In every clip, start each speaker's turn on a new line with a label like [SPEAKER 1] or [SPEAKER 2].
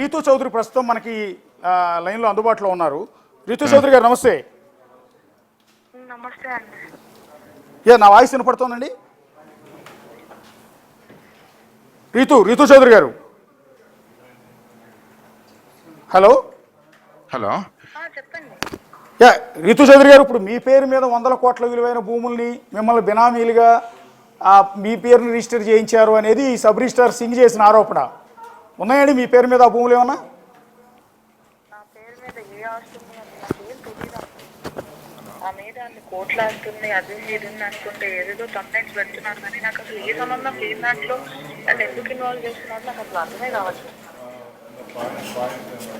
[SPEAKER 1] రీతూ చౌదరి ప్రస్తుతం మనకి లైన్లో అందుబాటులో ఉన్నారు. రీతూ చౌదరి గారు నమస్తే.
[SPEAKER 2] నమస్తే అండి.
[SPEAKER 1] నా వాయిస్ వినపడుతోందండి? రీతూ చౌదరి గారు, హలో
[SPEAKER 3] హలో.
[SPEAKER 2] చెప్పండి.
[SPEAKER 1] రీతూ చౌదరి గారు, ఇప్పుడు మీ పేరు మీద 100 కోట్ల విలువైన భూముల్ని మిమ్మల్ని బినామీలుగా మీ పేరుని రిజిస్టర్ చేయించారు అనేది సబ్ రిజిస్ట్రార్ సింగ్ చేసిన ఆరోపణ. ఉన్నాయండి మీ పేరు మీద ఆ భూములు ఏమన్నా?
[SPEAKER 2] నా పేరు మీద ఏ ఆస్తుంది నాకేం తెలియదు. ఆ మీద అన్ని కోట్లు ఆస్తుంది, అది ఇది అనుకుంటే ఏదేదో కంప్లైంట్స్ పెడుతున్నారు, కానీ నాకు అసలు ఏ సంబంధం లేని దాంట్లో నన్ను ఎందుకు ఇన్వాల్వ్ చేస్తున్నారు నాకు అసలు అర్థమే కావచ్చు.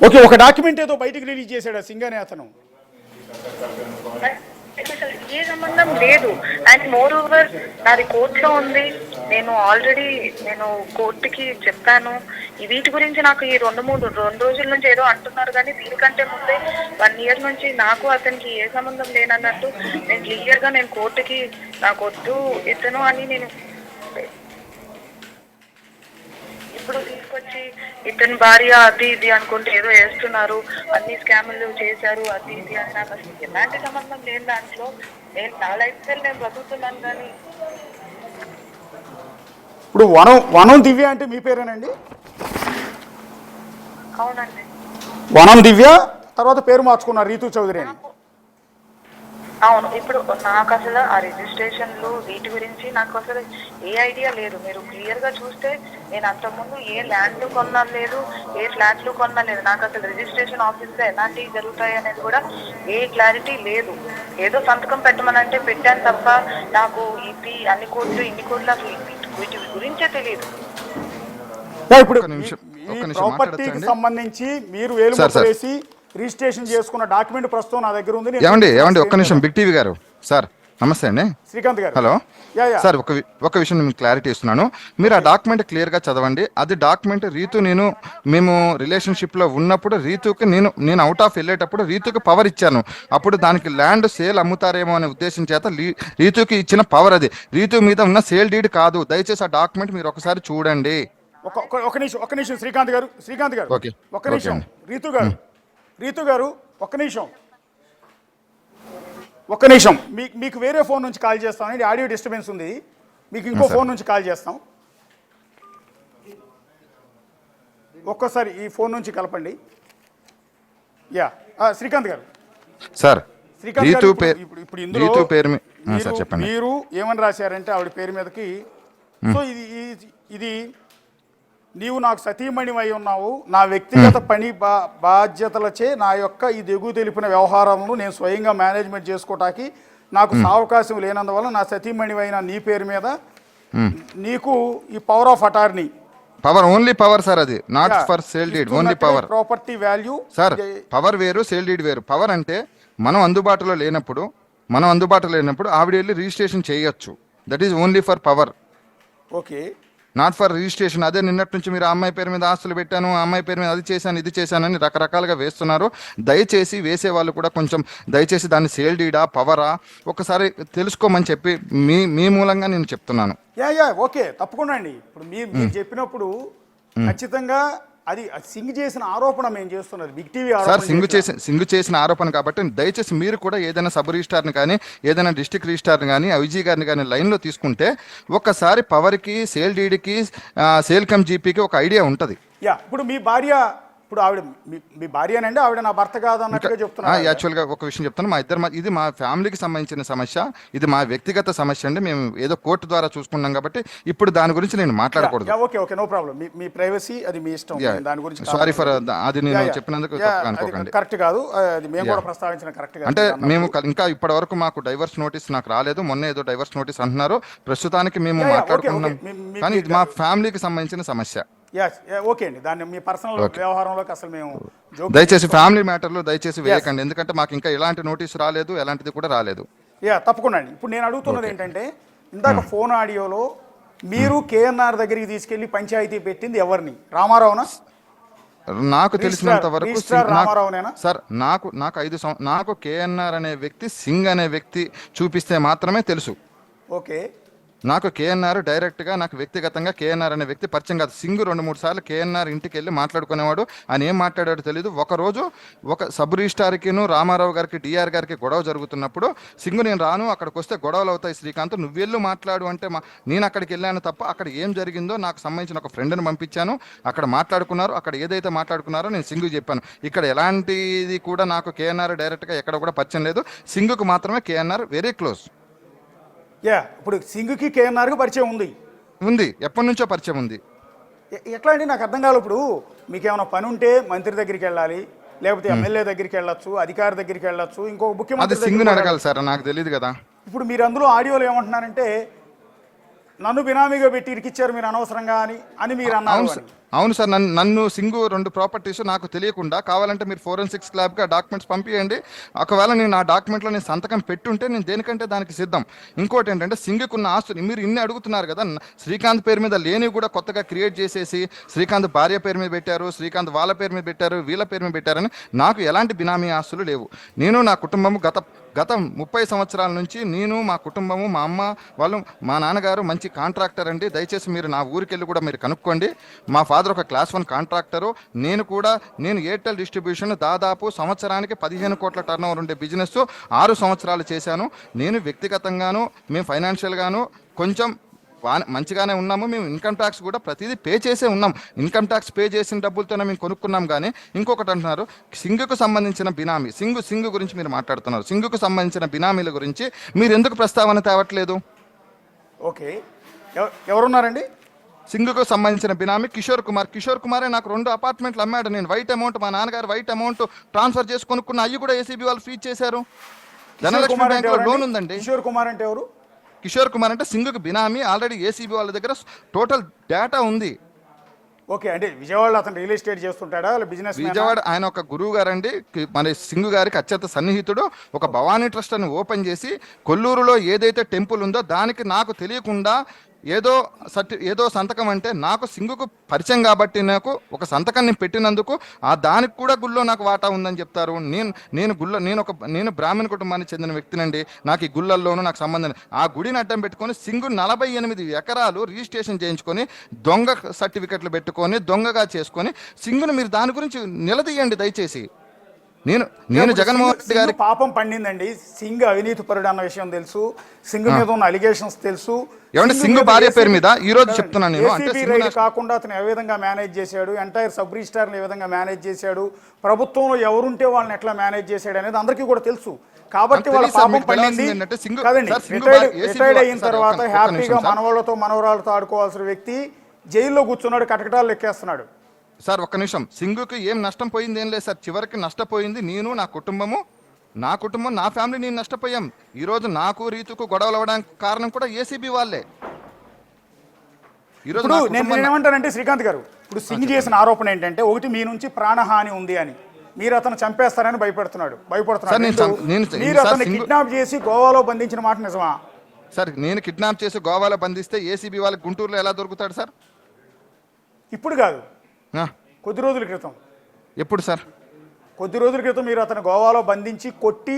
[SPEAKER 1] ఓకే, ఒక డాక్యుమెంట్ ఏదో బయటకు రిలీజ్ చేశాడు సింగ్ అనే అతను.
[SPEAKER 2] అసలు ఏ సంబంధం లేదు. అండ్ మోర్ ఓవర్ నాది కోర్టులో ఉంది. నేను ఆల్రెడీ కోర్టుకి చెప్పాను. వీటి గురించి నాకు ఈ రెండు రోజుల నుంచి ఏదో అంటున్నారు, కానీ దీనికంటే ముందే 1 ఇయర్ నుంచి నాకు అతనికి ఏ సంబంధం లేనన్నట్టు నేను క్లియర్ గా నేను కోర్టుకి నాకు వద్దు ఇతను అని నేను ఇప్పుడు తీసుకొచ్చి ఇతని భార్య అది ఇది అనుకుంటే ఏదో వేస్తున్నారు, అన్ని స్కాములు చేశారు అది ఇది అని నాకు అసలు ఎలాంటి సంబంధం లేని దాంట్లో నేను నా లైఫ్ స్టైల్ నేను బతుకుతున్నాను. కానీ
[SPEAKER 1] ఇప్పుడు వనం దివ్య అంటే మీ పేరేనండి?
[SPEAKER 2] అవునండి,
[SPEAKER 1] వనం దివ్య తర్వాత పేరు మార్చుకున్నారు రీతూ చౌదరి అని.
[SPEAKER 2] అవును. ఇప్పుడు నాకు అసలు ఆ రిజిస్ట్రేషన్లు వీటి గురించి నాకు అసలు ఏ ఐడియా లేదు. మీరు క్లియర్ గా చూస్తే నేను అంతకుముందు ఏ ల్యాండ్లు కొన్నా లేదు, ఏ ఫ్లాట్లు కొన్నా లేదు. నాకు అసలు రిజిస్ట్రేషన్ ఆఫీస్ లో ఎలాంటివి జరుగుతాయి అనేది కూడా ఏ క్లారిటీ లేదు. ఏదో సంతకం పెట్టమనంటే పెట్టాను తప్ప నాకు ఇది అన్ని కోట్లు ఇన్ని కోట్లు అసలు వీటి గురించే తెలియదు.
[SPEAKER 1] ఇప్పుడు ప్రాపర్టీకి సంబంధించి మీరు వేలుముద్ర వేసి రిజిస్ట్రేషన్ చేసుకున్న డాక్యుమెంట్ ప్రస్తుతం నా దగ్గర ఉంది.
[SPEAKER 3] ఏమండి ఒక్క నిమిషం. బిగ్ టీవీ గారు సార్ నమస్తే అండి.
[SPEAKER 1] శ్రీకాంత్ గారు.
[SPEAKER 3] హలో సార్, ఒక విషయం మీకు క్లారిటీ ఇస్తున్నాను. మీరు ఆ డాక్యుమెంట్ క్లియర్ గా చదవండి. అది డాక్యుమెంట్ మేము రిలేషన్షిప్ లో ఉన్నప్పుడు రీతుకి నేను అవుట్ ఆఫ్ వెళ్ళేటప్పుడు రీతుకి పవర్ ఇచ్చాను. అప్పుడు దానికి ల్యాండ్ సేల్ అమ్ముతారేమో అనే ఉద్దేశం చేత రీతుకి ఇచ్చిన పవర్ అది. రీతు మీద ఉన్న సేల్ డీడ్ కాదు. దయచేసి ఆ డాక్యుమెంట్ మీరు ఒకసారి చూడండి.
[SPEAKER 1] ఒక నిమిషం శ్రీకాంత్ గారు ఒక్క నిమిషం. రీతు గారు ఒక్క నిమిషం. మీకు వేరే ఫోన్ నుంచి కాల్ చేస్తాం. ఆడియో డిస్టర్బెన్స్ ఉంది. మీకు ఇంకో ఫోన్ నుంచి కాల్ చేస్తాం. ఒక్కసారి ఈ ఫోన్ నుంచి కలపండి. శ్రీకాంత్ గారు.
[SPEAKER 3] సార్,
[SPEAKER 1] ఇప్పుడు ఇందులో
[SPEAKER 3] చెప్పండి.
[SPEAKER 1] మీరు ఏమని రాశారంటే ఆవిడ పేరు మీదకి, సో ఇది నీవు నాకు సతీమణివై ఉన్నావు, నా వ్యక్తిగత పని బాధ్యతలచే నా యొక్క ఈ దిగు తెలిపిన వ్యవహారమును నేను స్వయంగా మేనేజ్మెంట్ చేసుకోవటానికి నాకు అవకాశం లేనందువల్ల నా సతీమణివైన నీ పేరు మీద నీకు ఈ power of attorney,
[SPEAKER 3] power only power sir, అది not for sale deed, only power.
[SPEAKER 1] Property value
[SPEAKER 3] sir, power వేరు సేల్ డీడ్ వేరు. పవర్ అంటే మనం అందుబాటులో లేనప్పుడు ఆవిడ వెళ్ళి రిజిస్ట్రేషన్ చేయొచ్చు. That is only for power.
[SPEAKER 1] Okay,
[SPEAKER 3] not for registration. అదే నిన్నటి నుంచి మీరు ఆ అమ్మాయి పేరు మీద ఆస్తులు పెట్టాను, ఆ అమ్మాయి పేరు మీద అది చేశాను ఇది చేశానని రకరకాలుగా వేస్తున్నారు. దయచేసి వేసే వాళ్ళు కూడా కొంచెం దయచేసి దాన్ని సేల్ డీడా పవరా ఒకసారి తెలుసుకోమని చెప్పి మీ మూలంగా నేను చెప్తున్నాను.
[SPEAKER 1] ఓకే, తప్పకుండా అండి. ఇప్పుడు మీరు చెప్పినప్పుడు ఖచ్చితంగా అది సింగ్ చేసిన ఆరోపణ మేము చేస్తున్నది బిగ్ టీవీ
[SPEAKER 3] సార్. సింగ్ చేసిన ఆరోపణ కాబట్టి దయచేసి మీరు కూడా ఏదైనా సబ్ రిజిస్ట్రార్ని కానీ ఏదైనా డిస్ట్రిక్ట్ రిజిస్ట్రార్ని కానీ ఐజీ గారిని కానీ లైన్లో తీసుకుంటే ఒక్కసారి పవర్కి సేల్ డీడ్కి సేల్ కమ్ జీపీకి ఒక ఐడియా ఉంటుంది.
[SPEAKER 1] ఇప్పుడు మీ భార్య, ఇప్పుడు ఆవిడ మీ భార్యనండి, ఆవిడ నా భర్త కాదు అన్నట్టుగా చెప్తున్నారు.
[SPEAKER 3] యాక్చువల్గా ఒక విషయం చెప్తాను. ఇది మా ఫ్యామిలీకి సంబంధించిన సమస్య, ఇది మా వ్యక్తిగత సమస్య అండి. మేము ఏదో కోర్టు ద్వారా చూసుకున్నాం కాబట్టి ఇప్పుడు దాని గురించి నేను మాట్లాడకూడదు.
[SPEAKER 1] Okay, no problem. మీ ప్రైవసీ, అది మీ ఇష్టం. దాని గురించి
[SPEAKER 3] సారీ ఫర్ అది నేను చెప్పినందుకు అనుకోకండి.
[SPEAKER 1] కరెక్ట్ కాదు, అది మేము కూడా ప్రస్తావించిన కరెక్ట్ కాదు.
[SPEAKER 3] అంటే మేము ఇంకా ఇప్పటి వరకు మాకు డైవర్స్ నోటీస్ నాకు రాలేదు. మొన్న ఏదో డైవర్స్ నోటీస్ అంటున్నారు. ప్రస్తుతానికి మేము మాట్లాడుకుంటున్నాం, కానీ ఇది మా ఫ్యామిలీకి సంబంధించిన సమస్య.
[SPEAKER 1] ఓకే అండి, దాన్ని మీ పర్సనల్ వ్యవహారంలోకి అసలు మేము
[SPEAKER 3] దయచేసి ఫ్యామిలీ మ్యాటర్లో దయచేసి వేయకండి. ఎందుకంటే మాకు ఇంకా ఎలాంటి నోటీస్ రాలేదు, ఎలాంటిది కూడా రాలేదు.
[SPEAKER 1] తప్పకుండా అండి. ఇప్పుడు నేను అడుగుతున్నది ఏంటంటే, ఇందాక ఫోన్ ఆడియోలో మీరు కేఎన్ఆర్ దగ్గరికి తీసుకెళ్లి పంచాయతీ పెట్టింది ఎవరిని? రామారావునా?
[SPEAKER 3] నాకు తెలిసినంత వరకు
[SPEAKER 1] రామారావునేనా
[SPEAKER 3] సార్? నాకు కేఎన్ఆర్ అనే వ్యక్తి సింగ్ అనే వ్యక్తి చూపిస్తే మాత్రమే తెలుసు.
[SPEAKER 1] ఓకే,
[SPEAKER 3] నాకు కేఎన్ఆర్ డైరెక్ట్గా నాకు వ్యక్తిగతంగా కేఎన్ఆర్ అనే వ్యక్తి పరిచయం కాదు. సింగ్ 2-3 సార్లు కేఎన్ఆర్ ఇంటికి వెళ్ళి మాట్లాడుకునేవాడు. ఆయన ఏం మాట్లాడాడో తెలియదు. ఒకరోజు ఒక సబ్ రిజిస్టార్కిను రామారావు గారికి డిఆర్ గారికి గొడవ జరుగుతున్నప్పుడు సింగ్ నేను రాను, అక్కడికి వస్తే గొడవలు అవుతాయి శ్రీకాంత్, నువ్వెళ్ళు మాట్లాడు అంటే నేను అక్కడికి వెళ్ళాను తప్ప అక్కడ ఏం జరిగిందో నాకు సంబంధించిన ఒక ఫ్రెండ్ని పంపించాను. అక్కడ మాట్లాడుకున్నారు. అక్కడ ఏదైతే మాట్లాడుకున్నారో నేను సింగ్ చెప్పాను. ఇక్కడ ఎలాంటిది కూడా నాకు కేఎన్ఆర్ డైరెక్ట్గా ఎక్కడ కూడా పరిచయం లేదు. సింగ్కు మాత్రమే కేఎన్ఆర్ వెరీ క్లోజ్.
[SPEAKER 1] ఇప్పుడు సింగ్కి కేఎన్ఆర్కి పరిచయం
[SPEAKER 3] ఉంది, ఎప్పటి నుంచో పరిచయం ఉంది.
[SPEAKER 1] ఎట్లా అండి నాకు అర్థం కాదు. ఇప్పుడు మీకు ఏమైనా పని ఉంటే మంత్రి దగ్గరికి వెళ్ళాలి, లేకపోతే ఎమ్మెల్యే దగ్గరికి వెళ్ళొచ్చు, అధికారి దగ్గరికి వెళ్ళొచ్చు, ఇంకొక
[SPEAKER 3] అది
[SPEAKER 1] ముఖ్యమంత్రి
[SPEAKER 3] సింగ్ని అడగాలి సార్, నాకు తెలియదు కదా.
[SPEAKER 1] ఇప్పుడు మీరు అందులో ఆడియోలో ఏమంటున్నారంటే నన్ను బినామీగా పెట్టి ఇరికిచ్చారు మీరు అనవసరంగా అని మీరు అన్నారు.
[SPEAKER 3] అవును సార్, నన్ను సింగు 2 ప్రాపర్టీస్ నాకు తెలియకుండా, కావాలంటే మీరు ఫోరెన్సిక్స్ ల్యాబ్కి ఆ డాక్యుమెంట్స్ పంపించండి. ఒకవేళ నేను ఆ డాక్యుమెంట్లో నేను సంతకం పెట్టుంటే నేను దేనికంటే దానికి సిద్ధం. ఇంకోటి ఏంటంటే సింగుకున్న ఆస్తులు మీరు ఇన్ని అడుగుతున్నారు కదా, శ్రీకాంత్ పేరు మీద లేనివి కూడా కొత్తగా క్రియేట్ చేసేసి శ్రీకాంత్ భార్య పేరు మీద పెట్టారు, శ్రీకాంత్ వాళ్ళ పేరు మీద పెట్టారు, వీళ్ళ పేరు మీద పెట్టారని నాకు ఎలాంటి బినామీ ఆస్తులు లేవు. నేను నా కుటుంబము గత 30 సంవత్సరాల నుంచి నేను మా కుటుంబము మా అమ్మ వాళ్ళు మా నాన్నగారు మంచి కాంట్రాక్టర్ అండి. దయచేసి మీరు నా ఊరికి వెళ్ళి కూడా మీరు కనుక్కోండి. మా ఫాదర్ ఒక క్లాస్ 1 కాంట్రాక్టరు. నేను ఎయిర్టెల్ డిస్ట్రిబ్యూషన్ దాదాపు సంవత్సరానికి 15 కోట్ల టర్నోవర్ ఉండే బిజినెస్ 6 సంవత్సరాలు చేశాను. నేను వ్యక్తిగతంగాను మేము ఫైనాన్షియల్గాను కొంచెం మంచిగానే ఉన్నాము. మేము ఇన్కమ్ ట్యాక్స్ కూడా ప్రతిదీ పే చేసే ఉన్నాం. ఇన్కమ్ ట్యాక్స్ పే చేసిన డబ్బులతోనే మేము కొనుక్కున్నాం. కానీ ఇంకొకటి అంటున్నారు సింగుకు సంబంధించిన బినామీ, సింగు గురించి మీరు మాట్లాడుతున్నారు. సింగుకు సంబంధించిన బినామీల గురించి మీరు ఎందుకు ప్రస్తావన తేవట్లేదు?
[SPEAKER 1] ఓకే, ఎవరున్నారండి?
[SPEAKER 3] సింగుకు సంబంధించిన బినామీ కిషోర్ కుమారే నాకు 2 అపార్ట్మెంట్లు అమ్మాడు. నేను వైట్ అమౌంట్ మా నాన్నగారు వైట్ అమౌంట్ ట్రాన్స్ఫర్ చేసి కొనుక్కున్న అవి కూడా ఏసీబీ వాళ్ళు ఫ్రీజ్ చేశారు. ధనలక్ష్మి బ్యాంకులో లోన్ ఉందండి.
[SPEAKER 1] కిషోర్ కుమార్ అంటే ఎవరు?
[SPEAKER 3] కిషోర్ కుమార్ అంటే సింగుకు బినామీ. ఆల్రెడీ ఏసీబీ వాళ్ళ దగ్గర టోటల్ డేటా ఉంది.
[SPEAKER 1] ఓకే, అంటే విజయవాడలో అతను రియల్ ఎస్టేట్ చేస్తుంటాడా, బిజినెస్?
[SPEAKER 3] విజయవాడ ఆయన ఒక గురువు గారు అండి, మన సింగు గారికి అత్యంత సన్నిహితుడు. ఒక భవానీ ట్రస్ట్ అని ఓపెన్ చేసి కొల్లూరులో ఏదైతే టెంపుల్ ఉందో దానికి నాకు తెలియకుండా ఏదో సంతకం అంటే నాకు సింగుకు పరిచయం కాబట్టి నాకు ఒక సంతకం నేను పెట్టినందుకు దానికి కూడా గుళ్ళో నాకు వాటా ఉందని చెప్తారు. నేను బ్రాహ్మణ కుటుంబానికి చెందిన వ్యక్తినండి. నాకు ఈ గుళ్ళల్లోనూ నాకు సంబంధం. ఆ గుడిని అడ్డం పెట్టుకొని సింగు 48 ఎకరాలు రిజిస్ట్రేషన్ చేయించుకొని దొంగ సర్టిఫికెట్లు పెట్టుకొని దొంగగా చేసుకొని సింగును మీరు దాని గురించి నిలదీయండి దయచేసి. నేను జగన్మోహన్ రెడ్డి గారి
[SPEAKER 1] పాపం పండిందండి. సింగ్ అవినీతి పరుడు అన్న విషయం తెలుసు, సింగ్ మీద ఉన్న అలిగేషన్స్ తెలుసు.
[SPEAKER 3] ఏమంటే సింగ్ భార్య పేరు మీద ఈ రోజు చెప్తున్నాను నేను, అంటే
[SPEAKER 1] కాకుండా అతను ఏ విధంగా మేనేజ్ చేశాడు, ఎంటైర్ సబ్ రిజిస్టార్ని ఏ విధంగా మేనేజ్ చేశాడు, ప్రభుత్వంలో ఎవరుంటే వాళ్ళని ఎట్లా మేనేజ్ చేశాడు అనేది అందరికీ కూడా తెలుసు. కాబట్టి వాళ్ళ పాపం పండింది కదండి. రిటైర్డ్ అయిన తర్వాత హ్యాపీగా మనవాళ్ళతో మనవరాలతో ఆడుకోవాల్సిన వ్యక్తి జైల్లో కూర్చున్నాడు, కటకటాలు లెక్కేస్తున్నాడు.
[SPEAKER 3] సార్ ఒక్క నిమిషం, సింగుకి ఏం నష్టం పోయింది ఏం లేదు సార్. చివరికి నష్టపోయింది నేను, నా కుటుంబం, నా ఫ్యామిలీ. నేను నష్టపోయాం. ఈరోజు నాకు రీతుకు గొడవలు అవ్వడానికి కారణం కూడా ఏసీబీ వాళ్ళే.
[SPEAKER 1] ఈరోజు నేను ఏమంటానంటే శ్రీకాంత్ గారు, ఇప్పుడు సింగ్ చేసిన ఆరోపణ ఏంటంటే, ఒకటి మీ నుంచి ప్రాణహాని ఉంది అని, మీరు అతను చంపేస్తారని భయపడుతున్నాడు. మీరు అతన్ని కిడ్నాప్ చేసి గోవాలో బంధించిన మాట నిజమా?
[SPEAKER 3] సార్ నేను కిడ్నాప్ చేసి గోవాలో బంధిస్తే ఏసీబీ వాళ్ళకి గుంటూరులో ఎలా దొరుకుతాడు సార్?
[SPEAKER 1] ఇప్పుడు కాదు, కొద్ది రోజుల క్రితం.
[SPEAKER 3] ఎప్పుడు సార్?
[SPEAKER 1] కొద్ది రోజుల క్రితం మీరు అతను గోవాలో బంధించి కొట్టి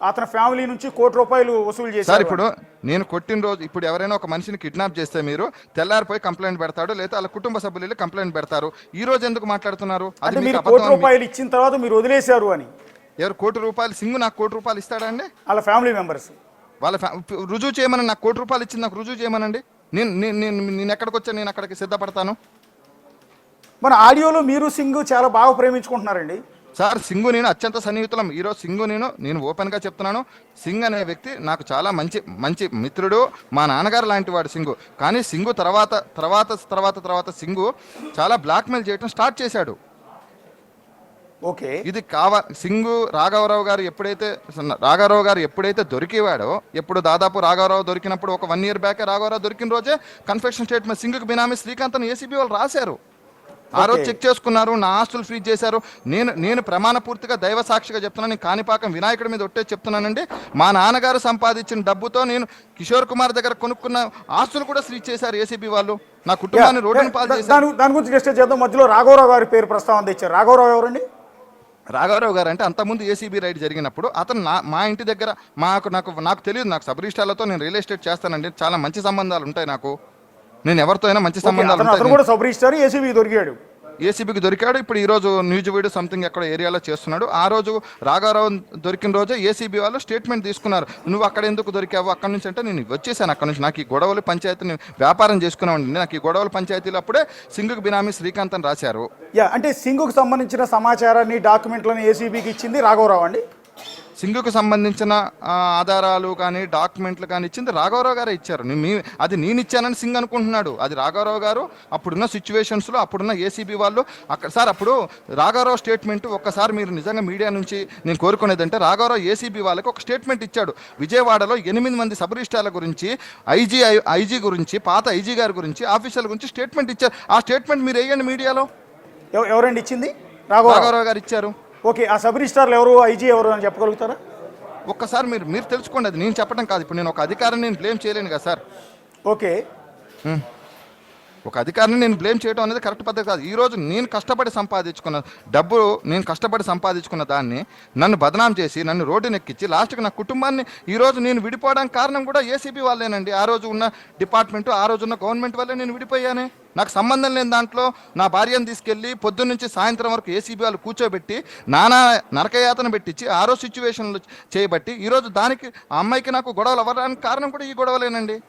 [SPEAKER 1] అతని ఫ్యామిలీ నుంచి ₹1 కోటి వసూలు చేశారు.
[SPEAKER 3] సార్ ఇప్పుడు నేను కొట్టిన రోజు, ఇప్పుడు ఎవరైనా ఒక మనిషిని కిడ్నాప్ చేస్తే మీరు తెల్లారిపోయి కంప్లైంట్ పెడతాడు, లేదా వాళ్ళ కుటుంబ సభ్యులు కంప్లైంట్ పెడతారు. ఈ రోజు ఎందుకు మాట్లాడుతున్నారు?
[SPEAKER 1] అంటే మీరు ₹1 ఇచ్చిన తర్వాత మీరు వదిలేశారు అని.
[SPEAKER 3] ఎవరు ₹1 సింగు నాకు ₹1 ఇస్తాడా అండి?
[SPEAKER 1] వాళ్ళ ఫ్యామిలీ మెంబర్స్
[SPEAKER 3] వాళ్ళ రుజువు చేయమని, నాకు ₹1 ఇచ్చింది నాకు రుజువు చేయమనండి. నేను ఎక్కడికి వచ్చా, నేను అక్కడికి సిద్ధపడతాను.
[SPEAKER 1] మన ఆడియోలో మీరు సింగు చాలా బాగా ప్రేమించుకుంటున్నారండి.
[SPEAKER 3] సార్ సింగు నేను అత్యంత సన్నిహితులం. ఈరోజు సింగు నేను ఓపెన్గా చెప్తున్నాను, సింగ్ అనే వ్యక్తి నాకు చాలా మంచి మిత్రుడు, మా నాన్నగారు లాంటి వాడు సింగు. కానీ సింగు తర్వాత సింగు చాలా బ్లాక్మెయిల్ చేయడం స్టార్ట్ చేశాడు.
[SPEAKER 1] ఓకే,
[SPEAKER 3] ఇది సింగు రాఘవరావు గారు ఎప్పుడైతే దొరికేవాడో, దాదాపు రాఘవరావు దొరికినప్పుడు ఒక 1 year బ్యాక్ రాఘవరావు దొరికిన రోజే కన్ఫెషన్ స్టేట్మెంట్ సింగుకి బినామీ శ్రీకాంత్ అని ఏసీబీ వాళ్ళు రాశారు. ఆ రోజు చెక్ చేసుకున్నారు, నా ఆస్తులు ఫ్రీజ్ చేశారు. నేను ప్రమాణ పూర్తిగా దైవ సాక్షిగా చెప్తున్నాను, నేను కాణిపాకం వినాయకుడి మీద ఒట్టే చెప్తున్నానండి. మా నాన్నగారు సంపాదించిన డబ్బుతో నేను కిషోర్ కుమార్ దగ్గర కొనుక్కున్న ఆస్తులు కూడా ఫ్రీజ్ చేశారు ఏసీబీ వాళ్ళు. నా కుటుంబాన్ని రోడ్డును పాలు చేశారు.
[SPEAKER 1] దాని గురించి డిస్కస్ చేద్దాం. మధ్యలో రాఘవరావు గారి పేరు ప్రస్తావన తెచ్చారు. రాఘవరావు ఎవరండి?
[SPEAKER 3] రాఘవరావు గారు అంటే అంతకుముందు ఏసీబీ రైడ్ జరిగినప్పుడు అతను మా ఇంటి దగ్గర నాకు తెలియదు, నాకు సబ్ రిజిస్ట్రార్లతో నేను రియల్ ఎస్టేట్ చేస్తానండి, చాలా మంచి సంబంధాలు ఉంటాయి నాకు, నేను ఎవరితో అయినా మంచి సంబంధాలు
[SPEAKER 1] అతను
[SPEAKER 3] ఉంటాయి.
[SPEAKER 1] కూడా సబ్ రిజిస్ట్రార్ ఏసీబీ దొరికాడు,
[SPEAKER 3] ఏసీబీకి దొరికాడు. ఇప్పుడు ఈ రోజు న్యూజివీడు సంథింగ్ ఎక్కడ ఏరియాలో చేస్తున్నాడు. ఆ రోజు రాఘవరావు దొరికిన రోజే ఏసీబీ వాళ్ళు స్టేట్మెంట్ తీసుకున్నారు, నువ్వు అక్కడ ఎందుకు దొరికావు అక్కడ నుంచి అంటే, నేను వచ్చేసాను అక్కడ నుంచి, నాకు ఈ గొడవలు పంచాయతీని వ్యాపారం చేసుకున్నామండి, నాకు ఈ గొడవల పంచాయతీలు అప్పుడే సింగుకు బినామీ శ్రీకాంత్ అని రాశారు.
[SPEAKER 1] అంటే సింగుకు సంబంధించిన సమాచారాన్ని డాక్యుమెంట్లను ఏసీబీకి ఇచ్చింది రాఘవరావు అండి.
[SPEAKER 3] సింగుకు సంబంధించిన ఆధారాలు కానీ డాక్యుమెంట్లు కానీ ఇచ్చింది రాఘవరావు గారే ఇచ్చారు. అది నేను ఇచ్చానని సింగ్ అనుకుంటున్నాడు, అది రాఘవరావు గారు అప్పుడున్న సిచ్యువేషన్స్లో అప్పుడున్న ఏసీబీ వాళ్ళు అక్కడ. సార్ అప్పుడు రాఘవరావు స్టేట్మెంట్ ఒక్కసారి మీరు నిజంగా మీడియా నుంచి నేను కోరుకునేదంటే, రాఘవరావు ఏసీబీ వాళ్ళకి ఒక స్టేట్మెంట్ ఇచ్చాడు, విజయవాడలో 8 మంది సబ్ రిజిస్ట్రార్ల గురించి, ఐజీ గురించి, పాత ఐజీ గారి గురించి, ఆఫీసర్ల గురించి స్టేట్మెంట్ ఇచ్చారు. ఆ స్టేట్మెంట్ మీరు వేయండి మీడియాలో.
[SPEAKER 1] ఎవరండి ఇచ్చింది?
[SPEAKER 3] రాఘవరావు గారు ఇచ్చారు.
[SPEAKER 1] ఓకే, ఆ సబ్ రిజిస్ట్రార్లు ఎవరు, ఐజీ ఎవరు అని చెప్పగలుగుతారా?
[SPEAKER 3] ఒక్కసారి మీరు తెలుసుకోండి, అది నేను చెప్పడం కాదు. ఇప్పుడు నేను ఒక అధికారిని నేను బ్లేమ్ చేయలేను కదా సార్.
[SPEAKER 1] ఓకే,
[SPEAKER 3] ఒక అధికారిని నేను బ్లేమ్ చేయడం అనేది కరెక్ట్ పద్ధతి కాదు. ఈరోజు నేను కష్టపడి సంపాదించుకున్న డబ్బు, నేను కష్టపడి సంపాదించుకున్న దాన్ని నన్ను బదనాం చేసి నన్ను రోడ్డును ఎక్కించి లాస్ట్కి నా కుటుంబాన్ని ఈరోజు నేను విడిపోవడానికి కారణం కూడా ఏసీబీ వాళ్ళేనండి. ఆ రోజు ఉన్న డిపార్ట్మెంట్, ఆ రోజు ఉన్న గవర్నమెంట్ వల్లే నేను విడిపోయానే. నాకు సంబంధం లేని దాంట్లో నా భార్యను తీసుకెళ్ళి పొద్దున్న నుంచి సాయంత్రం వరకు ఏసీబీ వాళ్ళు కూర్చోబెట్టి నానా నరకయాతన పెట్టించి ఆ రోజు సిచ్యువేషన్లు చేయబట్టి ఈరోజు దానికి ఆ అమ్మాయికి నాకు గొడవలు అవ్వడానికి కారణం కూడా ఈ గొడవలేనండి.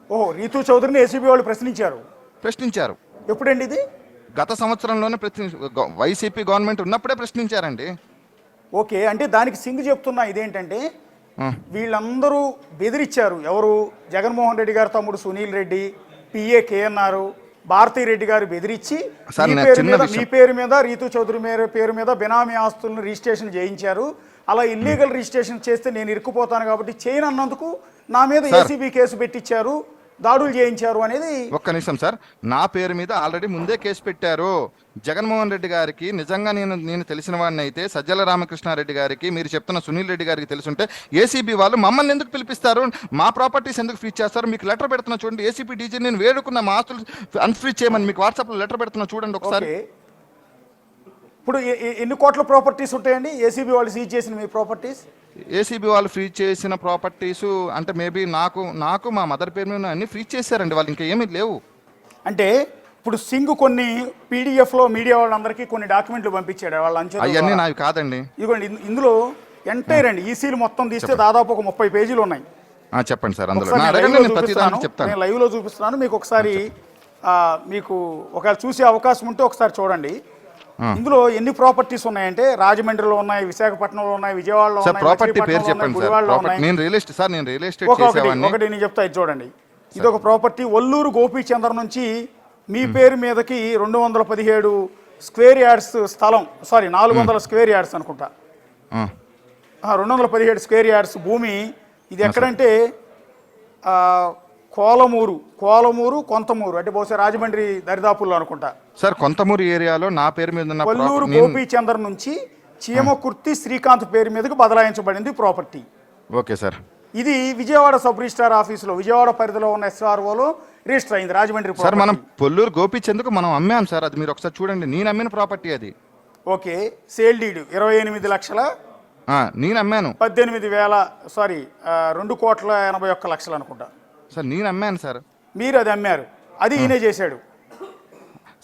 [SPEAKER 1] ఓహో, రీతూ చౌదరిని ఏసీబీ వాళ్ళు ప్రశ్నించారు.
[SPEAKER 3] ఎప్పుడండి ఇది? గత సంవత్సరంలోనే వైసీపీ గవర్నమెంట్ ఉన్నప్పుడే ప్రశ్నించారండి.
[SPEAKER 1] ఓకే, అంటే దానికి సింగ్ చెప్తున్నా ఇదేంటంటే, వీళ్ళందరూ బెదిరించారు. ఎవరు? జగన్మోహన్ రెడ్డి గారు తమ్ముడు సునీల్ రెడ్డి, పిఏ కేఎన్ఆర్, భారతీ రెడ్డి గారు బెదిరించి మీ పేరు మీద, రీతూ చౌదరి పేరు మీద బినామీ ఆస్తులను రిజిస్ట్రేషన్ చేయించారు. అలా ఇల్లీగల్ రిజిస్ట్రేషన్ చేస్తే నేను ఇరుక్కుపోతాను కాబట్టి చేయను అన్నందుకు నా మీద ఏసీబీ కేసు పెట్టించారు, దాడులు చేయించారు అనేది.
[SPEAKER 3] ఒక్క నిమిషం సార్, నా పేరు మీద ఆల్రెడీ ముందే కేసు పెట్టారు. జగన్మోహన్ రెడ్డి గారికి నిజంగా నేను తెలిసిన వాడిని అయితే, సజ్జల రామకృష్ణారెడ్డి గారికి, మీరు చెప్తున్న సునీల్ రెడ్డి గారికి తెలుసుంటే ఏసీబీ వాళ్ళు మమ్మల్ని ఎందుకు పిలిపిస్తారు, మా ప్రాపర్టీస్ ఎందుకు ఫ్రీజ్ చేస్తారు? మీకు లెటర్ పెడుతున్నా చూడండి, ఏసీపీ డీజీ నేను వేడుకున్న మా ఆస్తులు అన్ఫ్రీజ్ చేయమని మీకు వాట్సాప్లో లెటర్ పెడుతున్నా చూడండి ఒకసారి.
[SPEAKER 1] ఇప్పుడు ఎన్ని కోట్ల ప్రాపర్టీస్ ఉంటాయండి ఏసీబీ వాళ్ళు సీజ్ చేసిన మీ ప్రాపర్టీస్?
[SPEAKER 3] ఏసీబీ వాళ్ళు ఫ్రీజ్ చేసిన ప్రాపర్టీస్ అంటే మేబీ నాకు మా మదర్ పేరు మీద అన్ని ఫ్రీజ్ చేశారండి వాళ్ళు, ఇంకా ఏమీ లేవు.
[SPEAKER 1] అంటే ఇప్పుడు సింగ్ కొన్ని పీడిఎఫ్లో మీడియా వాళ్ళందరికీ కొన్ని డాక్యుమెంట్లు పంపించాడు వాళ్ళ అంచె.
[SPEAKER 3] అవన్నీ నావి కాదండి.
[SPEAKER 1] ఇదిగోండి, ఇందులో ఎంటైర్ అండి ఈసీలు మొత్తం తీస్తే దాదాపు ఒక 30 పేజీలు ఉన్నాయి.
[SPEAKER 3] చెప్పండి సార్. అందులో
[SPEAKER 1] నేను లైవ్లో చూపిస్తున్నాను మీకు, ఒకసారి మీకు ఒకవేళ చూసే అవకాశం ఉంటే ఒకసారి చూడండి. ఇందులో ఎన్ని ప్రాపర్టీస్ ఉన్నాయంటే, రాజమండ్రిలో ఉన్నాయి, విశాఖపట్నంలో ఉన్నాయి, విజయవాడలో ఒకటి నేను చెప్తా, ఇది చూడండి. ఇది ఒక ప్రాపర్టీ ఒల్లూరు గోపీచంద్ర నుంచి మీ పేరు మీదకి 217 స్క్వేర్ యార్డ్స్ స్థలం, 400 స్క్వేర్ యార్డ్స్ అనుకుంటా, 217 స్క్వేర్ యార్డ్స్ భూమి. ఇది ఎక్కడంటే కోలమూరు కొంతమూరు, అంటే బహుశా రాజమండ్రి దరిదాపుల్లో అనుకుంటా
[SPEAKER 3] సార్. కొంతమూరు ఏరియాలో నా పేరు మీద ఉన్న
[SPEAKER 1] కొల్లూరు గోపీచందర్ నుంచి చీమకుర్తి శ్రీకాంత్ పేరు మీదకు బదలాయించబడింది ప్రాపర్టీ.
[SPEAKER 3] Okay sir.
[SPEAKER 1] ఇది విజయవాడ సబ్ రిజిస్ట్రార్ ఆఫీసులో, విజయవాడ పరిధిలో ఉన్న ఎస్ఆర్ఓలో రిజిస్టర్ అయింది రాజమండ్రి.
[SPEAKER 3] సార్ మనం కొల్లూరు గోపీచంద్కు మనం అమ్మాం సార్, అది మీరు ఒకసారి చూడండి, నేను అమ్మిన ప్రాపర్టీ అది.
[SPEAKER 1] ఓకే, సేల్ డీడ్ 28 లక్షల,
[SPEAKER 3] నేను అమ్మాను
[SPEAKER 1] 2,81,00,000 అనుకుంటా
[SPEAKER 3] సార్, నేను అమ్మాను సార్.
[SPEAKER 1] మీరు అది అమ్మారు, అది ఈయనే చేశాడు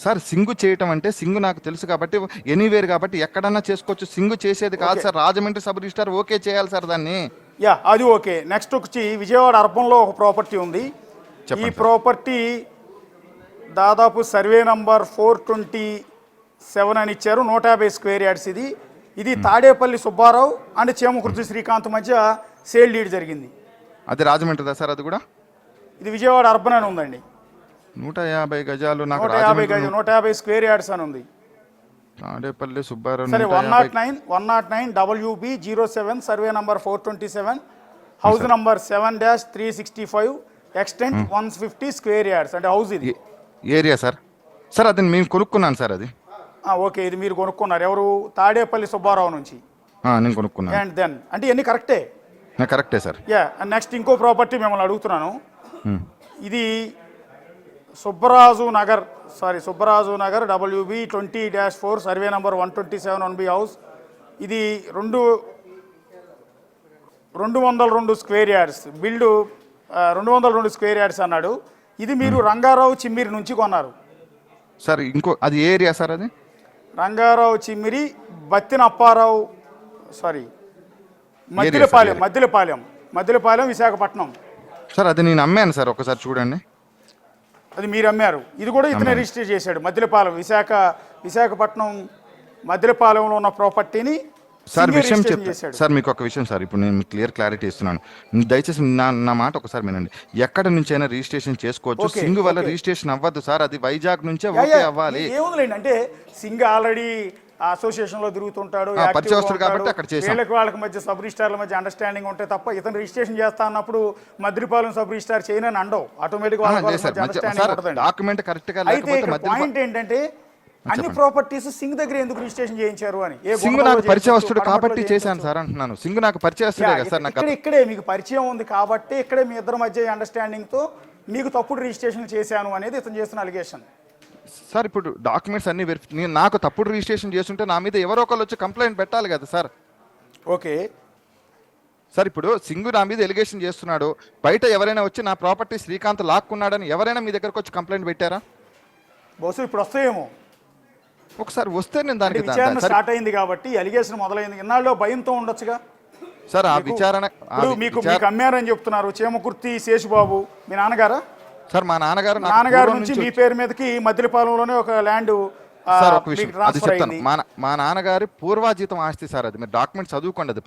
[SPEAKER 3] సార్. సింగు చేయటం అంటే సింగు నాకు తెలుసు కాబట్టి, ఎనీవేర్ కాబట్టి ఎక్కడన్నా చేసుకోవచ్చు, సింగు చేసేది కాదు sir. Rajahmundry sub registrar okay చేయాలి సార్ దాన్ని.
[SPEAKER 1] అది ఓకే. నెక్స్ట్ వచ్చి విజయవాడ అర్బన్లో ఒక ప్రాపర్టీ ఉంది. ఈ ప్రాపర్టీ దాదాపు సర్వే నంబర్ 427 అని ఇచ్చారు, 150 స్క్వేర్ యార్డ్స్. ఇది తాడేపల్లి సుబ్బారావు అండ్ చీమకుర్తి శ్రీకాంత్ మధ్య సేల్ డీడ్ జరిగింది.
[SPEAKER 3] అది రాజమండ్రిదా సార్? అది కూడా
[SPEAKER 1] ఇది విజయవాడ అర్బన్ అని ఉందండి.
[SPEAKER 3] 150 గజాలు,
[SPEAKER 1] 150 స్క్వేర్ యార్డ్స్ అని ఉంది.
[SPEAKER 3] తాడేపల్లి సుబ్బారావు.
[SPEAKER 1] సరే, 109 WB07 survey number 427, house number 7-365, extent 150 square yards, అంటే హౌస్ ఇది
[SPEAKER 3] ఏరియా సార్. సార్ అది మేము కొనుక్కున్నాను సార్. అది
[SPEAKER 1] ఓకే, ఇది మీరు కొనుక్కున్నారు. ఎవరు? తాడేపల్లి సుబ్బారావు నుంచి
[SPEAKER 3] నేను కొనుక్కున్నాను.
[SPEAKER 1] అండ్ దెన్ అంటే ఇవన్నీ కరెక్టే
[SPEAKER 3] సార్.
[SPEAKER 1] నెక్స్ట్ ఇంకో ప్రాపర్టీ మిమ్మల్ని అడుగుతున్నాను. ఇది Subbaraju Nagar WB 20-4 survey number 127 1B house, ఇది 202 square yards build 202 square yards అన్నాడు. ఇది మీరు రంగారావు చిమ్మిరి నుంచి కొన్నారు.
[SPEAKER 3] సార్ ఇంకో అది ఏ ఏరియా సార్ అది?
[SPEAKER 1] రంగారావు చిమ్మిరి బత్తిన అప్పారావు సారీ మద్దిలపాలెం విశాఖపట్నం.
[SPEAKER 3] సార్ అది నేను అమ్మాను సార్, ఒకసారి చూడండి.
[SPEAKER 1] అది మీరు అమ్మారు. ఇది కూడా ఇతనే రిజిస్టర్ చేశాడు. మద్దిలపాలెం విశాఖపట్నం మద్దిలపాలెంలో ఉన్న ప్రాపర్టీని
[SPEAKER 3] సార్
[SPEAKER 1] సింగే
[SPEAKER 3] విషయం
[SPEAKER 1] రిజిస్ట్రేషన్
[SPEAKER 3] చెప్తా
[SPEAKER 1] చేశాడు.
[SPEAKER 3] సార్, మీకు ఒక విషయం సార్, ఇప్పుడు నేను క్లారిటీ ఇస్తున్నాను. దయచేసి నా మాట ఒకసారి వినండి. ఎక్కడ నుంచి అయినా రిజిస్ట్రేషన్ చేసుకోవచ్చు,
[SPEAKER 1] ఓకే,
[SPEAKER 3] సింగ్ వల్ల
[SPEAKER 1] ఓకే.
[SPEAKER 3] రిజిస్ట్రేషన్ అవ్వద్దు సార్. అది వైజాగ్ నుంచే
[SPEAKER 1] యా,
[SPEAKER 3] ఓకే
[SPEAKER 1] యా.
[SPEAKER 3] అవ్వాలి.
[SPEAKER 1] ఏముందిలేండి, అంటే సింగ్ ఆల్రెడీ అసోసియేషన్ లో తిరుగుతుంటాడు,
[SPEAKER 3] పరిచయస్తుడు
[SPEAKER 1] యాక్టివ్గా ఉంటాడు.
[SPEAKER 3] కాబట్టి అక్కడ చేశాం.
[SPEAKER 1] వాళ్ళకి మధ్య సబ్ రిజిస్టార్ల మధ్య అండర్స్టాండింగ్ ఉంటే తప్ప ఇతను రిజిస్ట్రేషన్ చేస్తా అన్నప్పుడు మద్దిలపాలెం సబ్ రిజిస్టార్ చేయనని అండవు. ఆటోమేటిక్
[SPEAKER 3] లేదు సార్,
[SPEAKER 1] అండర్స్టాండింగ్
[SPEAKER 3] డాక్యుమెంట్ కరెక్ట్ గా
[SPEAKER 1] అయితే
[SPEAKER 3] లేకపోతే
[SPEAKER 1] పాయింట్ ఏంటంటే అన్ని ప్రాపర్టీస్ సింగ్ దగ్గర ఎందుకు రిజిస్ట్రేషన్ చేయించారు అని.
[SPEAKER 3] సింగ్ నాకు పరిచయస్తుడు కాబట్టి చేశాను సార్ అంటున్నాను. సింగ్ నాకు పరిచయస్తుడే కదా సార్. నాకు
[SPEAKER 1] ఇక్కడే మీకు పరిచయం ఉంది కాబట్టి ఇక్కడే మీ ఇద్దరి మధ్య అండర్స్టాండింగ్ తో మీకు తప్పుడు రిజిస్ట్రేషన్ చేశాను అనేది ఇతను చేస్తున్న అలిగేషన్.
[SPEAKER 3] సార్ ఇప్పుడు డాక్యుమెంట్స్ అన్ని నాకు తప్పుడు రిజిస్ట్రేషన్ చేస్తుంటే నా మీద ఎవరో ఒకళ్ళు వచ్చి కంప్లైంట్ పెట్టాలి కదా సార్.
[SPEAKER 1] ఓకే
[SPEAKER 3] సార్ ఇప్పుడు సింగ్ నా మీద ఎలిగేషన్ చేస్తున్నాడు, బయట ఎవరైనా వచ్చి నా ప్రాపర్టీ శ్రీకాంత్ లాక్కున్నాడని ఎవరైనా మీ దగ్గరకు వచ్చి కంప్లైంట్ పెట్టారా?
[SPEAKER 1] బహుశా ఇప్పుడు వస్తాయేమో.
[SPEAKER 3] ఒకసారి వస్తే నేను
[SPEAKER 1] అంటే
[SPEAKER 3] దానికి
[SPEAKER 1] విచారణ స్టార్ట్ అయింది కాబట్టి అలిగేషన్ మొదలైంది. ఇన్నాళ్ళు భయంతో ఉండొచ్చుగా
[SPEAKER 3] సార్ ఆ విచారణ.
[SPEAKER 1] ఇప్పుడు మీకు అమ్మారని చెప్తున్నారు. చేమకుర్తి శేషుబాబు మీ నాన్నగారా?
[SPEAKER 3] సార్ మా నాన్నగారు
[SPEAKER 1] నాన్నగారు నుంచి మీ పేరు మీదకి మద్దిలపాలెంలోనే ఒక ల్యాండ్
[SPEAKER 3] సార్ ఒక విషయం అది చెప్తాను. మా నాన్నగారి పూర్వాజీతం ఆస్తి సార్ అది. మీరు డాక్యుమెంట్ చదువుకోండి, అది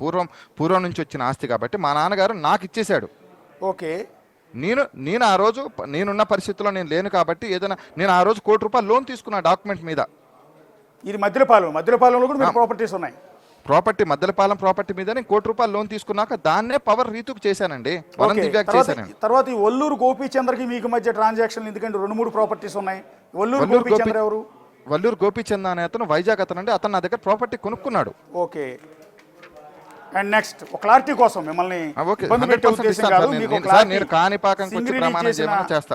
[SPEAKER 3] పూర్వం నుంచి వచ్చిన ఆస్తి కాబట్టి మా నాన్నగారు నాకు ఇచ్చేశాడు.
[SPEAKER 1] ఓకే
[SPEAKER 3] నేను ఆ రోజు నేనున్న పరిస్థితుల్లో నేను లేను కాబట్టి ఏదైనా నేను ఆ రోజు ₹1,00,00,000 లోన్ తీసుకున్నా డాక్యుమెంట్ మీద.
[SPEAKER 1] ఇది మద్దిలపాలెంలో కూడా మీకు ప్రాపర్టీస్ ఉన్నాయి.
[SPEAKER 3] మద్దెలపాలెం ప్రాపర్టీ మీద నేను ₹1,00,00,000 లోన్ తీసుకున్నాక దాన్నే పవర్ రీతుకు చేశానండి. వనం దివ్యాకి చేశాను.
[SPEAKER 1] తర్వాత ఈ ఒల్లూరు గోపీచంద్రకి మీకు మధ్య ట్రాన్సాక్షన్ ఎందుకంటే 2-3 ప్రాపర్టీస్ ఉన్నాయి. ఒల్లూరు గోపీచంద్ర ఎవరు?
[SPEAKER 3] వల్లూరు గోపీచంద్ అనే అతను వైజాగ్ అతను అండి. అతను నా దగ్గర ప్రాపర్టీ కొనుక్కున్నాడు.
[SPEAKER 1] ఓకే అండ్ నెక్స్ట్ ఒక క్లారిటీ కోసం మిమ్మల్ని ఇబ్బంది పెట్టే ఉద్దేశం కాదు. మీకు
[SPEAKER 3] నేను కాణిపాకం వచ్చి ప్రమాణం చేయమని చేస్తా.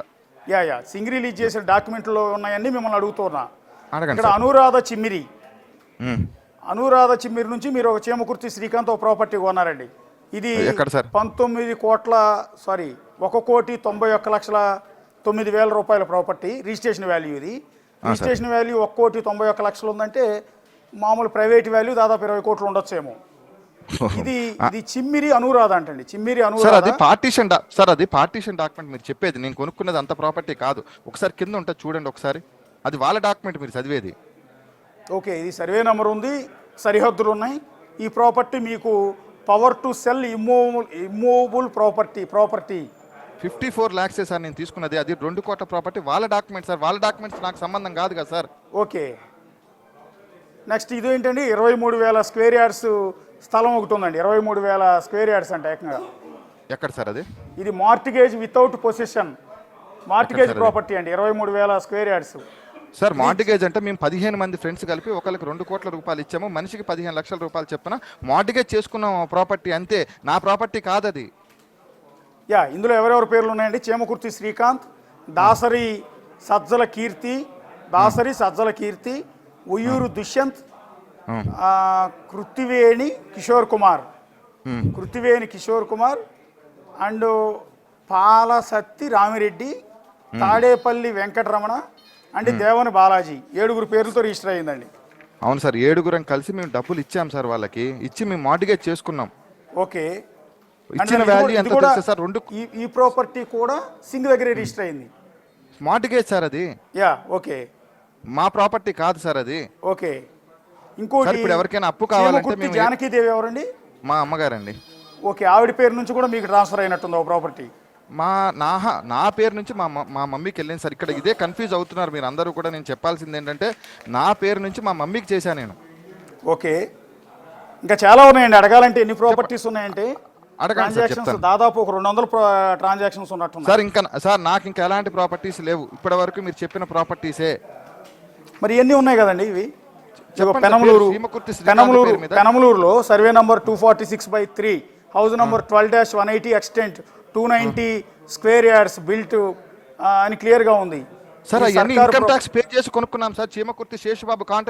[SPEAKER 1] సింగ్ రిలీజ్ చేసిన డాక్యుమెంట్లో ఉన్నాయన్నీ మిమ్మల్ని అడుగుతున్నా.
[SPEAKER 3] అడగండి.
[SPEAKER 1] ఇక్కడ అనురాధ చిమ్మిరి నుంచి మీరు ఒక చేమకుర్తి శ్రీకాంత్ ఒక ప్రాపర్టీ కొన్నారండి. ఇది 1,91,91,09,000 రూపాయల ప్రాపర్టీ. రిజిస్ట్రేషన్ వాల్యూ ఇది. రిజిస్ట్రేషన్ వాల్యూ 1,91,00,000 ఉందంటే మామూలు ప్రైవేట్ వాల్యూ దాదాపు 20 కోట్లు ఉండొచ్చేమో. ఇది చిమ్మిరి అనురాధ అంటండి. చిమ్మిరి అనురాధ
[SPEAKER 3] సార్ అది పార్టీషన్ డాక్యుమెంట్ మీరు చెప్పేది. నేను కొనుక్కున్నది అంత ప్రాపర్టీ కాదు. ఒకసారి కింద ఉంటుంది చూడండి ఒకసారి. అది వాళ్ళ డాక్యుమెంట్ మీరు చదివేది.
[SPEAKER 1] ఓకే ఇది సర్వే నెంబర్ ఉంది, సరిహద్దులు ఉన్నాయి. ఈ ప్రాపర్టీ మీకు power to cell immovable property
[SPEAKER 3] 54 lakhs sir నేను తీసుకున్నది. అది 2 కోట్ల ప్రాపర్టీ వాళ్ళ డాక్యుమెంట్ సార్. వాళ్ళ డాక్యుమెంట్స్ నాకు సంబంధం కాదు కదా సార్.
[SPEAKER 1] ఓకే నెక్స్ట్ ఇదేంటండి 23,000 స్క్వేర్ యార్డ్స్ స్థలం ఒకటి ఉందండి. 23,000 స్క్వేర్ యార్డ్స్ అంటే ఏకంగా
[SPEAKER 3] ఎక్కడ సార్ అది?
[SPEAKER 1] ఇది mortgage without position mortgage property అండి. 23,000 స్క్వేర్ యార్డ్స్
[SPEAKER 3] సార్. మార్టిగేజ్ అంటే మేము 15 మంది ఫ్రెండ్స్ కలిపి ఒకరికి ₹2 కోట్ల ఇచ్చాము. మనిషికి ₹15 లక్షల చెప్పున మార్టిగేజ్ చేసుకున్నాం ప్రాపర్టీ అంతే. నా ప్రాపర్టీ కాదు అది.
[SPEAKER 1] ఇందులో ఎవరెవరి పేర్లు ఉన్నాయండి? చేమకుర్తి శ్రీకాంత్, దాసరి సజ్జల కీర్తి, ఉయ్యూరు దుష్యంత్, కృత్తివేణి కిషోర్ కుమార్ అండ్ పాలసత్తి రామిరెడ్డి, తాడేపల్లి వెంకటరమణ అండ్ దేవని బాలాజీ 7 పేర్లతో రిజిస్టర్ అయ్యిందండి.
[SPEAKER 3] అవును సార్, 7 కలిసి మేము డబ్బులు ఇచ్చాం సార్. వాళ్ళకి ఇచ్చి మేము మార్టిగేజ్ చేసుకున్నాం.
[SPEAKER 1] ఓకే
[SPEAKER 3] ఇచ్చిన వాల్యూ ఎంత తెలుసా సార్?
[SPEAKER 1] ఈ ప్రాపర్టీ కూడా సింగ్ దగ్గర రిజిస్టర్ అయింది.
[SPEAKER 3] మార్టిగేజ్ సార్ అది.
[SPEAKER 1] ఓకే
[SPEAKER 3] మా ప్రాపర్టీ కాదు సార్ అది.
[SPEAKER 1] ఓకే ఇంకోటి
[SPEAKER 3] ఇప్పుడు ఎవరికైనా అప్పు కావాలంటే
[SPEAKER 1] జానకీదేవి ఎవరండి?
[SPEAKER 3] మా అమ్మగారండి.
[SPEAKER 1] ఓకే ఆవిడ పేరు నుంచి కూడా మీకు ట్రాన్స్ఫర్ అయినట్టుంది ఒక ప్రాపర్టీ.
[SPEAKER 3] నా పేరు నుంచి మా మమ్మీకి వెళ్ళింది సార్. ఇక్కడ ఇదే కన్ఫ్యూజ్ అవుతున్నారు మీరు అందరూ కూడా. నేను చెప్పాల్సింది ఏంటంటే నా పేరు నుంచి మా మమ్మీకి చేశాను నేను.
[SPEAKER 1] ఓకే ఇంకా చాలా ఉన్నాయండి. అడగాలంటే ఎన్ని ప్రాపర్టీస్ ఉన్నాయంటే ట్రాన్సాక్షన్స్ దాదాపు ఒక 200 ట్రాన్సాక్షన్స్ ఉన్నట్టు
[SPEAKER 3] సార్. ఇంకా సార్ నాకు ఇంకా ఎలాంటి ప్రాపర్టీస్ లేవు ఇప్పటి వరకు. మీరు చెప్పిన ప్రాపర్టీసే
[SPEAKER 1] మరి ఎన్ని ఉన్నాయి కదండి ఇవి? పెనమలూరులో survey number 246/3 house number 12-180 extent 290 square yards built అని క్లియర్ గా ఉంది
[SPEAKER 3] సార్. అవన్నీ ఇన్కమ్ ట్యాక్స్ పే చేసి కొనుక్కున్నాం సార్. చీమకుర్తి శేషబాబు కాంటాక్ట్